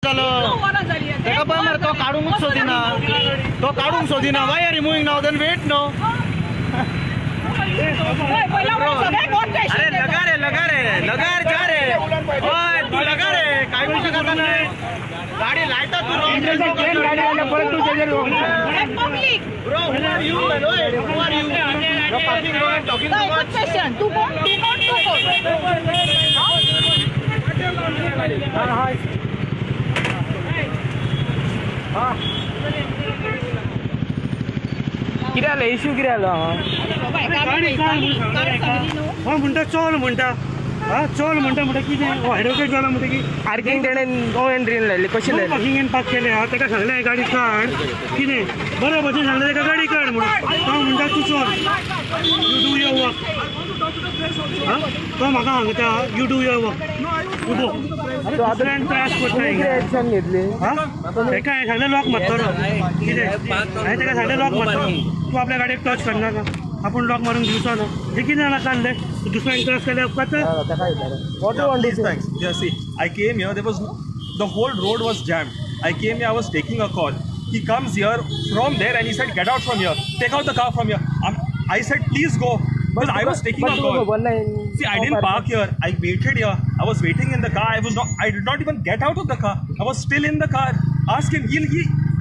तेका पळय मरे तो काढूंकच सोदिना वाय आर रिमुविंग नाव देन वेट नो अरे लगा रे जा रे ओय तू लगा रे काय बोलू शकत नाही गाडी लाईट तू रॉंग गाडी आला परत तू public bro who are you man ओय who are you talking too much तू कोण कितें जालें इश्यू कितें जालो म्हणटा चल म्हणटा चल म्हणटा कितें एडवोकेट जाला म्हणटा की पार्किंग तेणें नो एंट्रीन लायली कशी लायली पार्किंगेन पार्क केले ताका सांगलें गाडी काड कितें बरे भशेन सांगलें ताका गाडी काड म्हणून तो म्हणटा तूं चल यू डू युअर वर्क तो म्हाका सांगता यू डू युअर वर्क उबो दुसऱ्यान त्रास करता एक्शन घेतली ताका हांवें सांगलें लॉक मारतलो कितें हांवें ताका सांगलें लॉक मारतलो तूं आपल्या गाडयेक टच करनाका आपूण लॉक मारून दिवचो ना हे कितें जाणां काडलें दुसऱ्यांक त्रास केल्यार उपकारता What do you want to say? Thanks. Yeah, see, I came here. The whole road was jammed. I came here. I was taking a call. He comes here from there and he said, "Get out from here. Take out the car from here." I said, "Please go." Because I was taking a call. See, I didn't park here. I waited here. I was waiting in the car. I did not even get out of the car. I was still in the car. Ask him.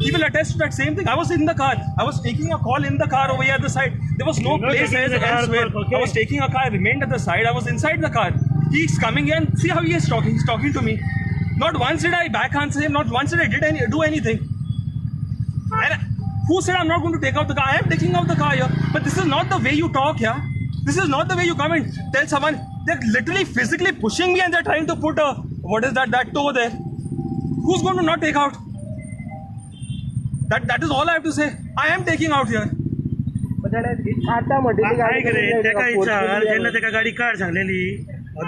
He will attest to that same thing. I was in the car. I was taking a call in the car over here at the side. There was no place elsewhere. I was taking a car. I remained at the side. I was inside the car. He's coming in. See how he is talking. He's talking to me. Not once did I back answer him. Not once did I do anything. And who said I'm not going to take out the car? I am taking out the car here. But this is not the way you talk, yeah? This is not the way you come and tell someone. They're literally physically pushing me and they're trying to put what is that toe there? Who's going to not take out? That is all I have to say. I am taking out here. काय करे ताका विचार जेन्ना ताका गाडी काड सांगलेली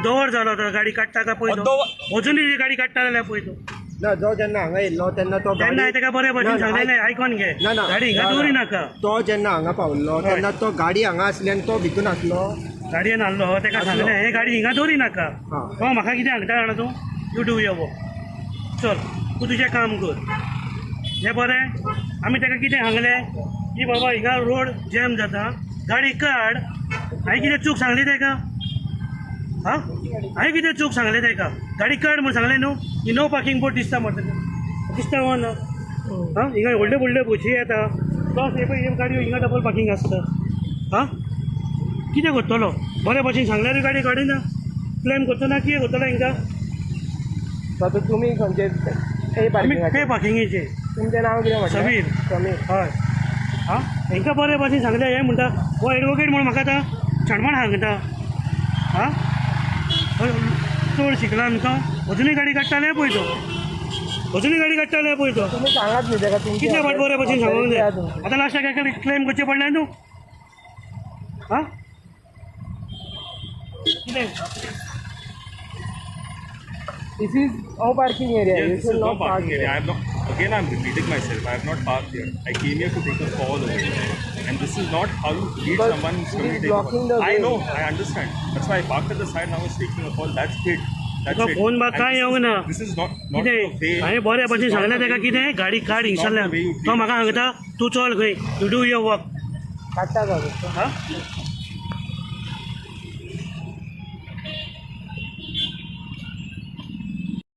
दोवर जालो तो गाडी काडटा काय पळय तो अजुनूय गाडी काडटा जाल्यार पळय तो ना जो जेन्ना हांगा येयल्लो तेन्ना तो तेन्ना ताका बरे भशेन सांगलेलें आयकोन घे गाडी हिंगा दवरी नाका तो जेन्ना हांगा पावल्लो तेन्ना तो गाडी हांगा आसली आनी तो भितून आसलो गाडयेन आहलो ताका सांगलें हे गाडी हिंगा दवरी नाका तो म्हाका कितें सांगता जाणा तूं यू डू युअर वर्क चल तूं तुजें काम कर हें बरें आमी ताका कितें सांगलें की बाबा हिंगा रोड जॅम जाता गाडी काड हांवें कितें चूक सांगली ताका हांवें कितें चूक सांगलें ताका गाडी काड म्हूण सांगलें न्हू ही नो पार्किंग बोर्ड दिसता मरे दिसता वो ना हिंगा व्हडले व्हडले बशी येता प्लस हे पळय गाडयो हिंगा डबल पार्किंग आसता कितें करतलो बरे भशेन सांगल्यार गाडी काडिना क्लेम करतो ना कितें करतलो हिंगा तुम्ही खंयचे पे पार्किंगेचे तुमचें नांव कितें समीर समीर हय हांकां बरे भशेन सांगलें हें म्हणटा हो एडवोकेट म्हूण म्हाका आतां छाणपण सांगता चड शिकला न्हू तो अजुनूय गाडी काडटाले पळय तो अजुनूय गाडी काडटाले पळय तो तुमी सांगात न्ही ताका कितें फाट बरे भशेन सांगूंक जाय आतां लास्टाक एका क्लेम करचें पडलें न्हू कितें This is no parking area. Yes, You this should is no not park parking here. area. I'm repeating myself. I have not parked here. I came here to take a call over here. And this is not how you treat But someone who's it going is to take a blocking call. the I way. know, I understand. That's why I parked at the side and I was taking a call. That's it. That's Tuka it. Phone बा And काय येवंक ना this is not the कितें way. हांवें बरे भशेन सांगलें ताका कितें गाडी काड हिंगसरल्यान तो म्हाका सांगता तूं चल खंय यू डू युअर वर्क काडटा का हां